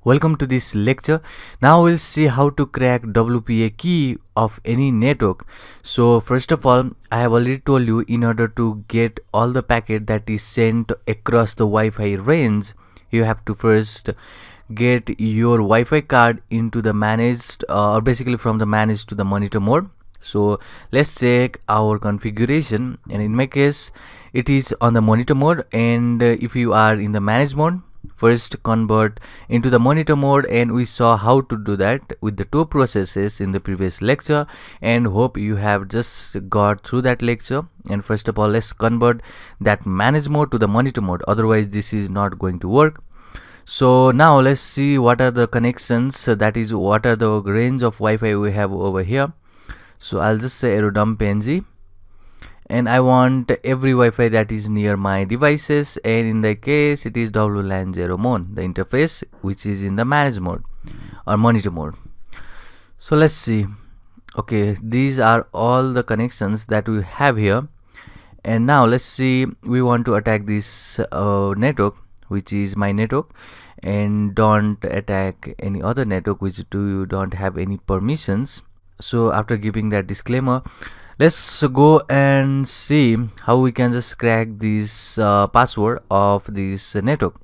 Welcome to this lecture. Now we'll see how to crack WPA key of any network. So first of all, I have already told you, in order to get all the packet that is sent across the Wi-Fi range, you have to first get your Wi-Fi card into the managed or basically from the managed to the monitor mode. So let's check our configuration, and in my case it is on the monitor mode, and if you are in the managed mode, first convert into the monitor mode. And we saw how to do that with the two processes in the previous lecture, and hope you have just got through that lecture. And first of all, let's convert that manage mode to the monitor mode, otherwise this is not going to work. So now let's see what are the connections, that is what are the range of Wi-Fi we have over here. So I'll just say AeroDump NG, and I want every Wi-Fi that is near my devices, and in the case it is WLAN 0 mode, the interface which is in the manage mode or monitor mode. So let's see. Okay, these are all the connections that we have here, and now let's see, we want to attack this network which is my network, and don't attack any other network which you don't have any permissions. So after giving that disclaimer, let's go and see how we can just crack this password of this network.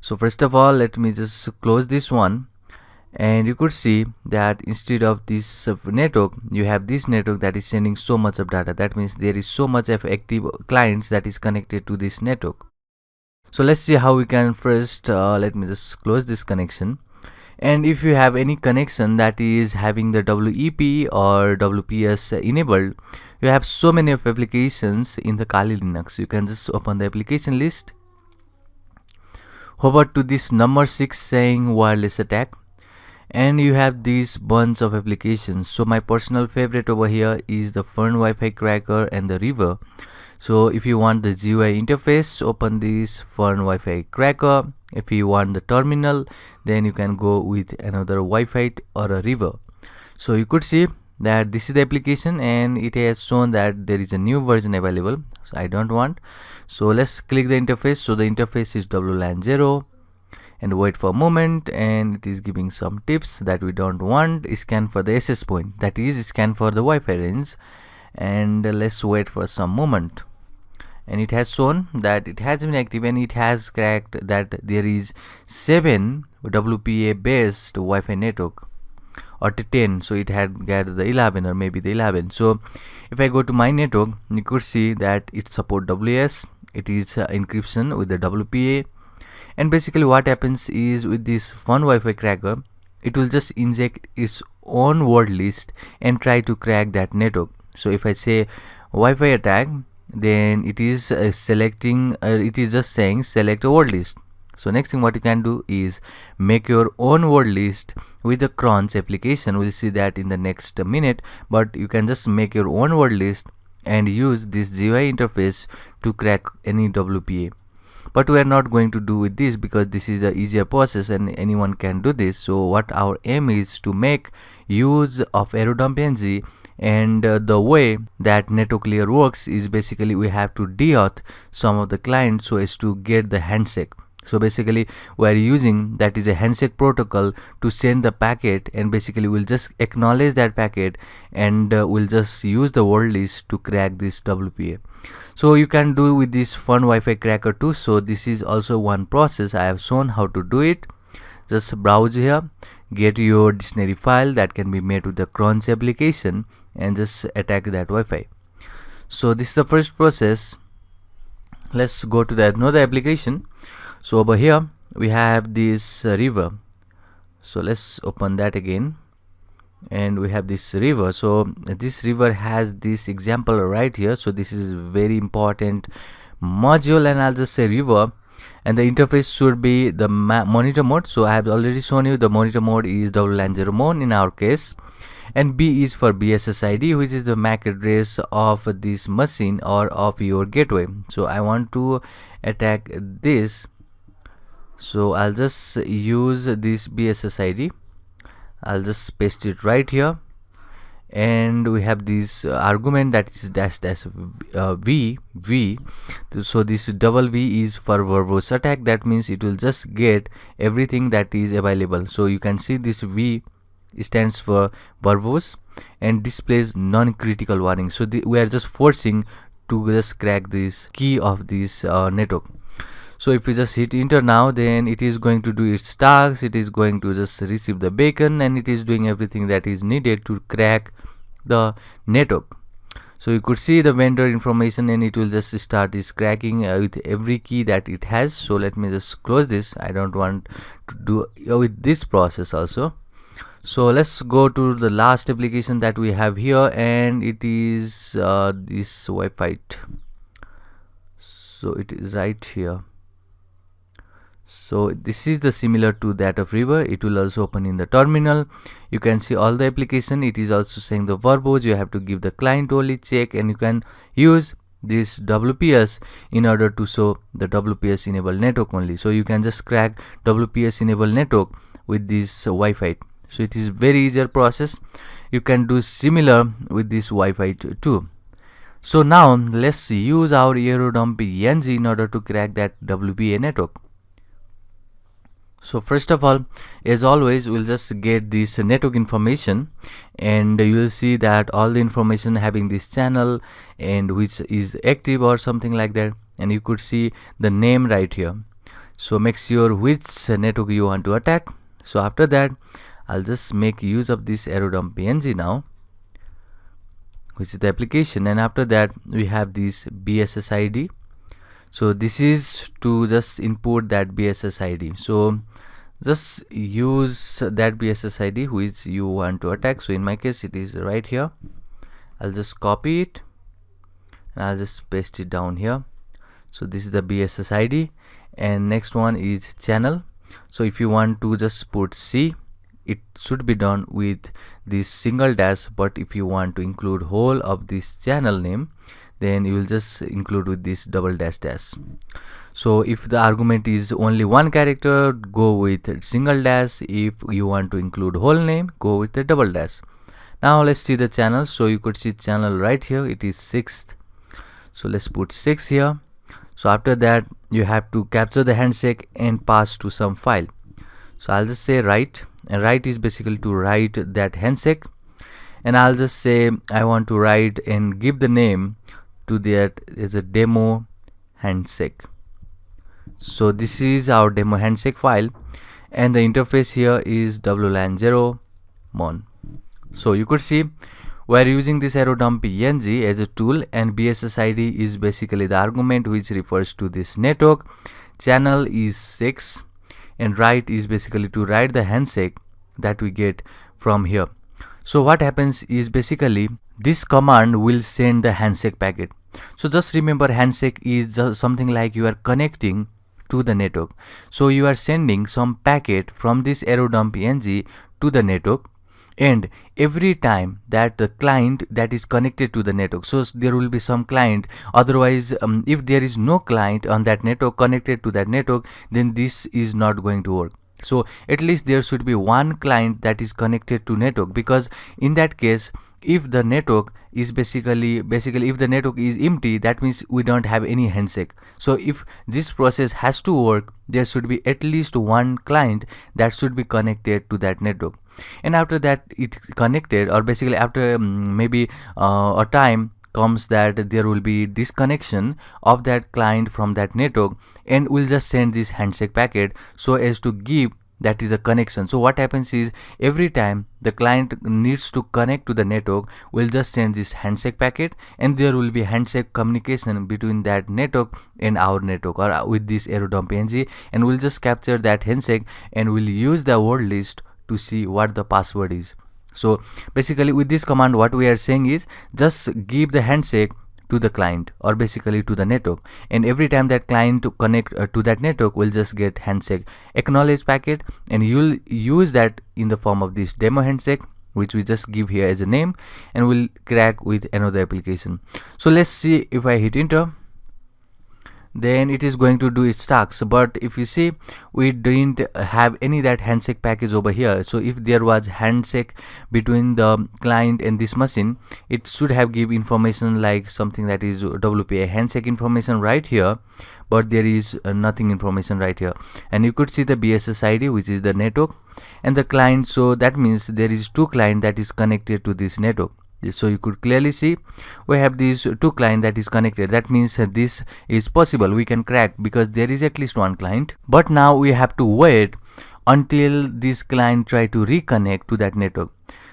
So first of all, let me just close this one, and you could see that instead of this network, you have this network that is sending so much of data. That means there is so much of active clients that is connected to this network. So let's see how we can first let me just close this connection. And if you have any connection that is having the WEP or WPS enabled, you have so many of applications in the Kali Linux. You can just open the application list, hover to this number 6 saying wireless attack, and you have this bunch of applications. So my personal favorite over here is the Fern Wi-Fi Cracker and the River. So if you want the GUI interface, open this Fern Wi-Fi Cracker. If you want the terminal, then you can go with another Wi-Fi or a River. So you could see that this is the application, and it has shown that there is a new version available. So I don't want. So let's click the interface. So the interface is WLAN 0, and wait for a moment, and it is giving some tips that we don't want. Scan for the SS point, that is scan for the Wi-Fi range, and let's wait for some moment. And it has shown that it has been active, and it has cracked that there is 7 WPA based Wi-Fi network, or 10. So it had got the 11 or maybe the 11. So if I go to my network, you could see that it support WS. It is encryption with the WPA. And basically what happens is, with this Fun Wi-Fi Cracker, it will just inject its own word list and try to crack that network. So if I say Wi-Fi attack, then it is selecting, it is just saying select a word list. So next thing what you can do is make your own word list with the Cronch application. We'll see that in the next minute, but you can just make your own word list and use this GUI interface to crack any WPA. But we are not going to do with this because this is a easier process and anyone can do this. So what our aim is to make use of AeroDump NG, and the way that NetOClear works is basically we have to deauth some of the clients so as to get the handshake. So basically we are using that is a handshake protocol to send the packet, and basically we'll just acknowledge that packet, and we'll just use the word list to crack this WPA. So you can do with this Fun Wi-Fi Cracker too. So this is also one process. I have shown how to do it. Just browse here, get your dictionary file that can be made with the Cronch application, and just attack that Wi-Fi. So this is the first process. Let's go to the another application. So over here we have this River. So let's open that again, and we have this River. So this River has this example right here. So this is very important module, and I'll just say River, and the interface should be the monitor mode. So I have already shown you the monitor mode is WLAN 0 mode in our case, and B is for BSSID, which is the MAC address of this machine or of your gateway. So I want to attack this, so I'll just use this BSSID. I'll just paste it right here, and we have this argument that is dash dash v. So this double v is for verbose attack. That means it will just get everything that is available. So you can see this v stands for verbose and displays non-critical warning. So we are just forcing to just crack this key of this network. So if we just hit enter now, then it is going to do its tasks. It is going to just receive the beacon, and it is doing everything that is needed to crack the network. So you could see the vendor information, and it will just start this cracking with every key that it has. So let me just close this. I don't want to do with this process also. So let's go to the last application that we have here, and it is this Wi-Fi. So it is right here. So this is the similar to that of River. It will also open in the terminal. You can see all the application. It is also saying the verbose. You have to give the client only check, and you can use this WPS in order to show the WPS enabled network only. So you can just crack WPS enabled network with this Wi-Fi. So it is very easier process. You can do similar with this Wi-Fi too. So now let's use our AeroDump ENG in order to crack that WPA network. So first of all, as always, we'll just get this network information, and you will see that all the information having this channel and which is active or something like that, and you could see the name right here. So make sure which network you want to attack. So after that, I'll just make use of this AeroDump PNG now, which is the application, and after that we have this BSS ID. So this is to just input that BSS ID. So just use that BSS ID which you want to attack. So in my case it is right here. I'll just copy it and I'll just paste it down here. So this is the BSS ID, and next one is channel. So if you want to just put C, it should be done with this single dash, but if you want to include whole of this channel name, then you will just include with this double dash dash. So if the argument is only one character, go with single dash. If you want to include whole name, go with the double dash. Now let's see the channel. So you could see channel right here, it is 6th. So let's put 6 here. So after that you have to capture the handshake and pass to some file. So I'll just say write, and write is basically to write that handshake, and I'll just say I want to write and give the name to that as a demo handshake. So this is our demo handshake file, and the interface here is WLAN 0 mon. So you could see we are using this AeroDump ENG as a tool, and BSS ID is basically the argument which refers to this network. Channel is 6, and write is basically to write the handshake that we get from here. So what happens is basically this command will send the handshake packet. So just remember, handshake is just something like you are connecting to the network. So you are sending some packet from this AeroDump ENG to the network, and every time that the client that is connected to the network, so there will be some client, otherwise if there is no client on that network connected to that network, then this is not going to work. So at least there should be one client that is connected to network, because in that case, if the network is basically if the network is empty, that means we don't have any handshake. So if this process has to work, there should be at least one client that should be connected to that network. And after that it's connected, or basically after maybe a time comes that there will be disconnection of that client from that network, and we'll just send this handshake packet so as to give that is a connection. So what happens is every time the client needs to connect to the network, we'll just send this handshake packet, and there will be handshake communication between that network and our network, or with this AeroDump PNG, and we'll just capture that handshake and we'll use the word list to see what the password is. So basically with this command what we are saying is just give the handshake to the client, or basically to the network, and every time that client to connect to that network will just get handshake acknowledge packet, and you'll use that in the form of this demo handshake, which we just give here as a name, and we'll crack with another application. So let's see if I hit enter. then it is going to do its tasks. But if you see, we didn't have any that handshake package over here. So if there was handshake between the client and this machine, it should have give information like something that is WPA handshake information right here, but there is nothing information right here. And you could see the BSS ID, which is the network, and the client. So that means there is two client that is connected to this network. So you could clearly see we have these two client that is connected. That means this is possible, we can crack, because there is at least one client. But now we have to wait until this client try to reconnect to that network,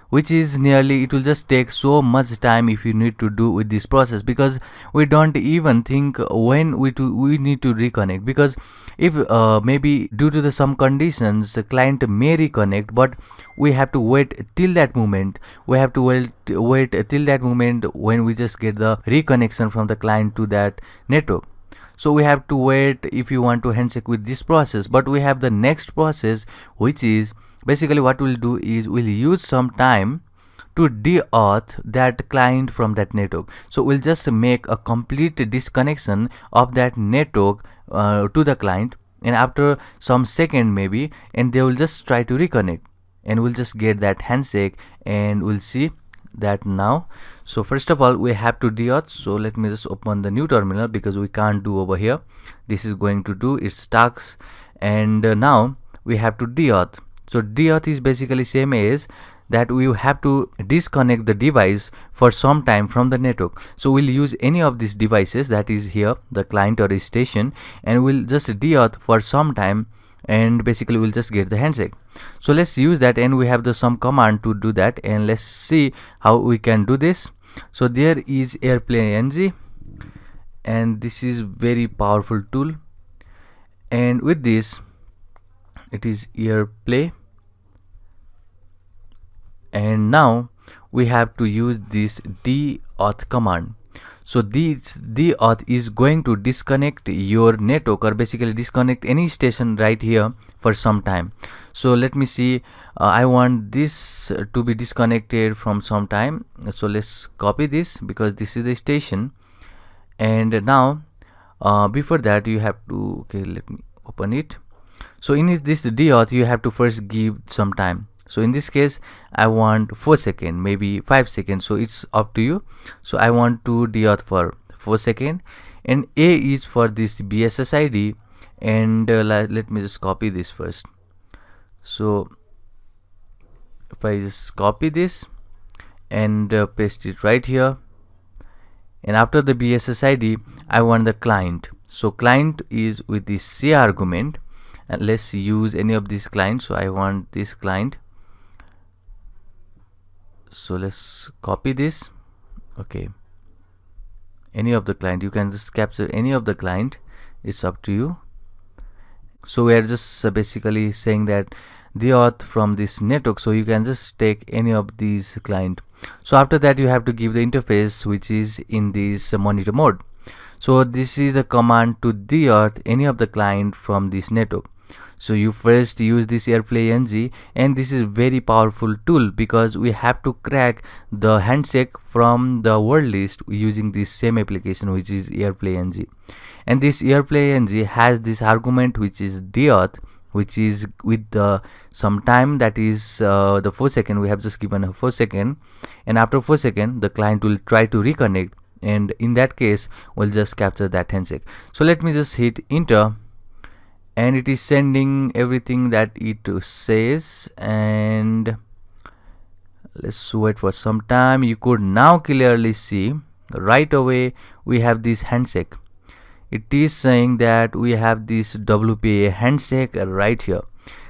which is nearly, it will just take so much time if you need to do with this process, because we don't even think when we need to reconnect. Because if maybe due to some conditions the client may reconnect, but we have to wait till that moment. We have to wait till that moment when we just get the reconnection from the client to that network. So we have to wait if you want to handshake with this process. But we have the next process, which is basically what we'll do is we'll use some time to de-auth that client from that network. So we'll just make a complete disconnection of that network to the client, and after some second maybe, and they will just try to reconnect, and we'll just get that handshake, and we'll see that now. So first of all, we have to de-auth. So let me just open the new terminal, because we can't do over here. This is going to do its tasks, and now we have to de-auth. So de-auth is basically same as that we have to disconnect the device for some time from the network. So we'll use any of these devices that is here, the client or a station, and we'll just de-auth for some time, and basically we'll just get the handshake. So let's use that, and we have the some command to do that, and let's see how we can do this. So there is AirPlay NG, and this is very powerful tool, and with this it is AirPlay, and now we have to use this de-auth command. So this de-auth is going to disconnect your network, or basically disconnect any station right here for some time. So let me see, I want this to be disconnected from some time. So let's copy this, because this is the station. And now before that you have to, okay, let me open it. So in this de-auth you have to first give some time. So in this case I want 4 seconds, maybe 5 seconds, so it's up to you. So I want to de-auth for 4 seconds, and A is for this BSS ID, and let me just copy this first. So if I just copy this and paste it right here, and after the BSS ID I want the client. So client is with this C argument, and let's use any of these clients. So I want this client. So let's copy this. Okay, any of the client, you can just capture any of the client, it's up to you. So we are just basically saying that de-auth from this network, so you can just take any of these client. So after that you have to give the interface, which is in this monitor mode. So this is the command to de-auth any of the client from this network. So you first use this AirPlay NG, and this is very powerful tool, because we have to crack the handshake from the word list using this same application, which is AirPlay NG. And this AirPlay NG has this argument, which is de-auth, which is with the some time, that is the 4 second. We have just given a 4 second, and after 4 second the client will try to reconnect, and in that case we'll just capture that handshake. So let me just hit enter, and it is sending everything that it says, and let's wait for some time. You could now clearly see right away we have this handshake. It is saying that we have this WPA handshake right here.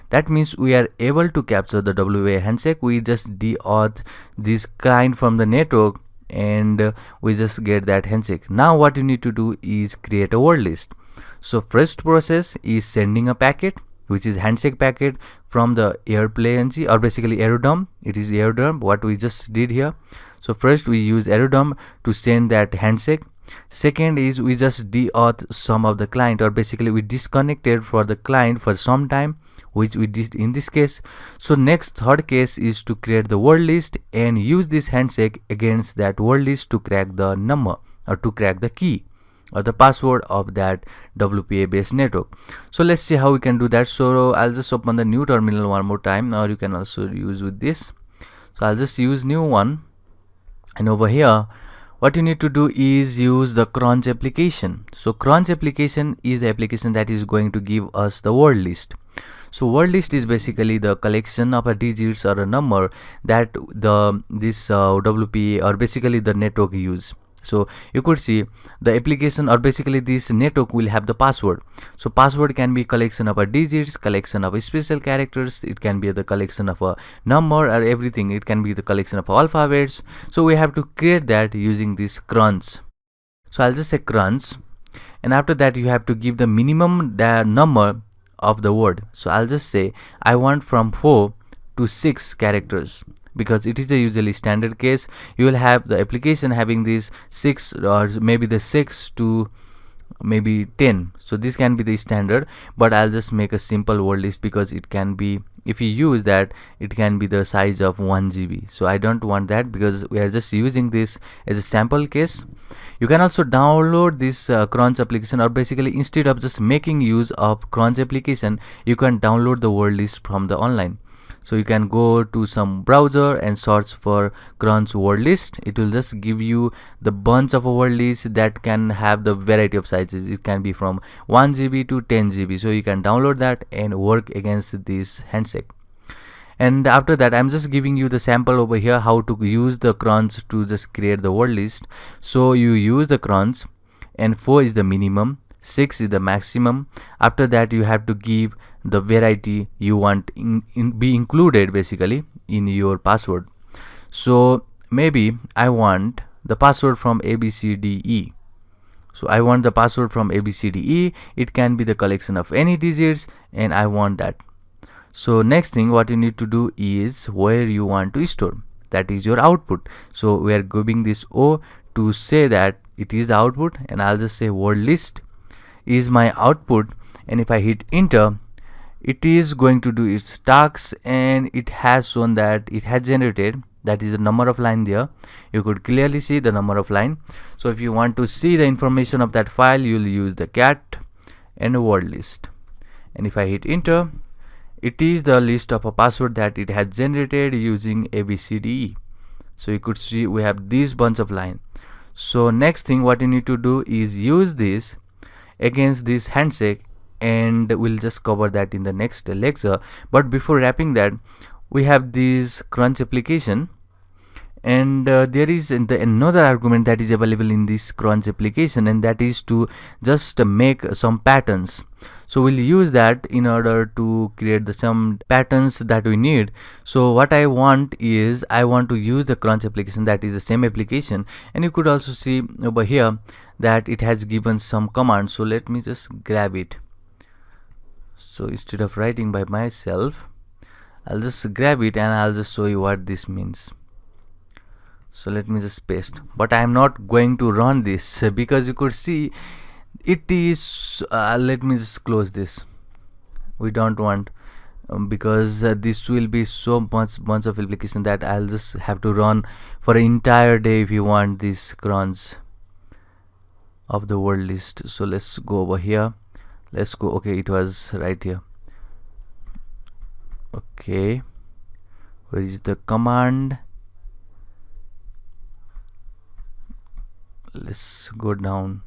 That means we are able to capture the WPA handshake. We just de-auth this client from the network, and we just get that handshake. Now what you need to do is create a word list. So first process is sending a packet, which is handshake packet from the AirPlay NG, or basically Aerodrome. It is Aerodrome what we just did here. So first we use Aerodrome to send that handshake. Second is we just de-auth some of the client, or basically we disconnected for the client for some time, which we did in this case. So next, third case is to create the word list and use this handshake against that word list to crack the number, or to crack the key. or the password of that WPA based network. So let's see how we can do that. So I'll just open the new terminal one more time, or you can also use with this. So I'll just use new one, and over here what you need to do is use the cronj application. So cronj application is the application that is going to give us the word list. So word list is basically the collection of a digits or a number that this WPA or basically the network use. So you could see the application or basically this network will have the password. So password can be collection of a digits, collection of a special characters, it can be the collection of a number or everything, it can be the collection of alphabets. So we have to create that using this cronj. So I'll just say cronj, and after that you have to give the minimum number of the word. So I'll just say I want from 4 to 6 characters, because it is a usually standard case. You will have the application having these 6 or maybe the 6 to maybe 10. So this can be the standard, but I'll just make a simple word list because it can be, if you use that, it can be the size of 1 GB. So I don't want that because we are just using this as a sample case. You can also download this cronj application, or basically instead of just making use of cronj application, you can download the word list from the online. So you can go to some browser and search for cronj word list. It will just give you the bunch of a word list that can have the variety of sizes. It can be from 1 GB to 10 GB. So you can download that and work against this handshake. And after that, I'm just giving you the sample over here how to use the cronj to just create the word list. So you use the cronj, and 4 is the minimum, 6 is the maximum. After that you have to give the variety you want be included basically in your password. So maybe I want the password from ABCDE. So I want the password from ABCDE. It can be the collection of any digits, and I want that. So next thing what you need to do is where you want to store, that is your output. So we are giving this O to say that it is the output, and I'll just say word list is my output, and if I hit enter, it is going to do its tasks, and it has shown that it has generated, that is the number of line there. You could clearly see the number of line. So if you want to see the information of that file, you'll use the cat and a word list, and if I hit enter, it is the list of a password that it has generated using ABCDE. So you could see we have this bunch of line. So next thing what you need to do is use this against this handshake, and we'll just cover that in the next lecture. But before wrapping that, we have this cronj application, and there is another argument that is available in this cronj application, and that is to just make some patterns. So we'll use that in order to create some patterns that we need. So what I want is I want to use the cronj application, that is the same application, and you could also see over here that it has given some commands. So let me just grab it. So instead of writing by myself, I'll just grab it and I'll just show you what this means. So let me just paste, but I'm not going to run this because you could see it is let me just close this. We don't want because this will be so much bunch of application that I'll just have to run for an entire day if you want this cronj of the word list. So let's go over here, let's go, okay, it was right here. Okay, where is the command? Let's go down.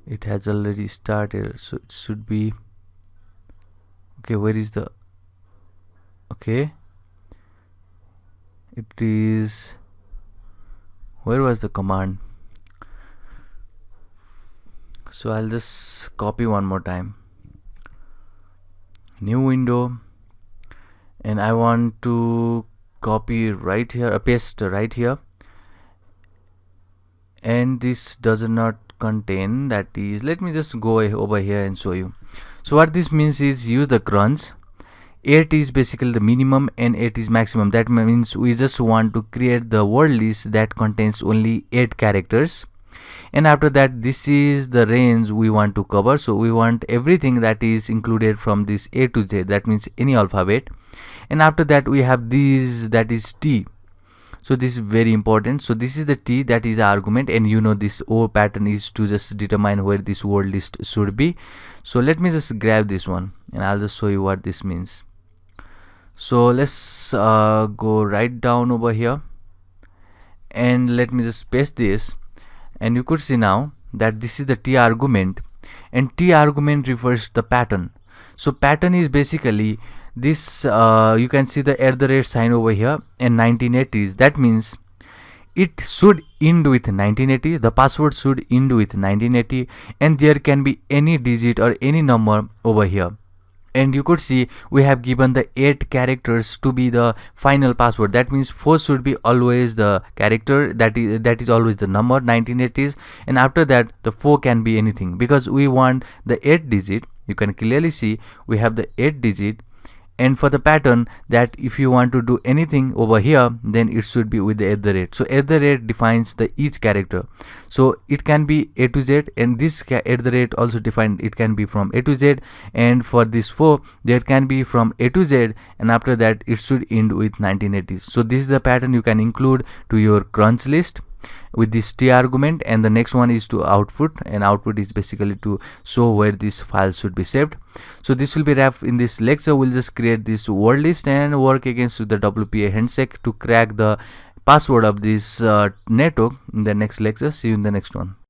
It has already started, so it should be okay. Where is the, okay, it is, where was the command? So I'll just copy one more time, new window, and I want to copy right here, paste right here, and this does not contain, that is, let me just go over here and show you. So what this means is use the cronj. 8 is basically the minimum and 8 is maximum. That means we just want to create the word list that contains only 8 characters, and after that this is the range we want to cover. So we want everything that is included from this A to Z, that means any alphabet, and after that we have these, that is T. So this is very important. So this is the T, that is the argument, and you know this O pattern is to just determine where this word list should be. So let me just grab this one and I'll just show you what this means. So let's go right down over here and let me just paste this, and you could see now that this is the T argument, and T argument refers to the pattern. So pattern is basically this, you can see the @ sign over here and 1980s. That means it should end with 1980, the password should end with 1980, and there can be any digit or any number over here. And you could see we have given the 8 characters to be the final password. That means 4 should be always the character, that is always the number 1980s, and after that the 4 can be anything, because we want the 8 digit. You can clearly see we have the 8 digit, and for the pattern, that if you want to do anything over here, then it should be with the @. So @ defines the each character, so it can be A to Z, and this @ also defined, it can be from A to Z, and for this 4 there can be from A to Z, and after that it should end with 1980s. So this is the pattern you can include to your crunch list with this T argument. And the next one is to output, and output is basically to show where this file should be saved. So this will be wrapped in this lecture. We'll just create this word list and work against the WPA handshake to crack the password of this network in the next lecture. See you in the next one.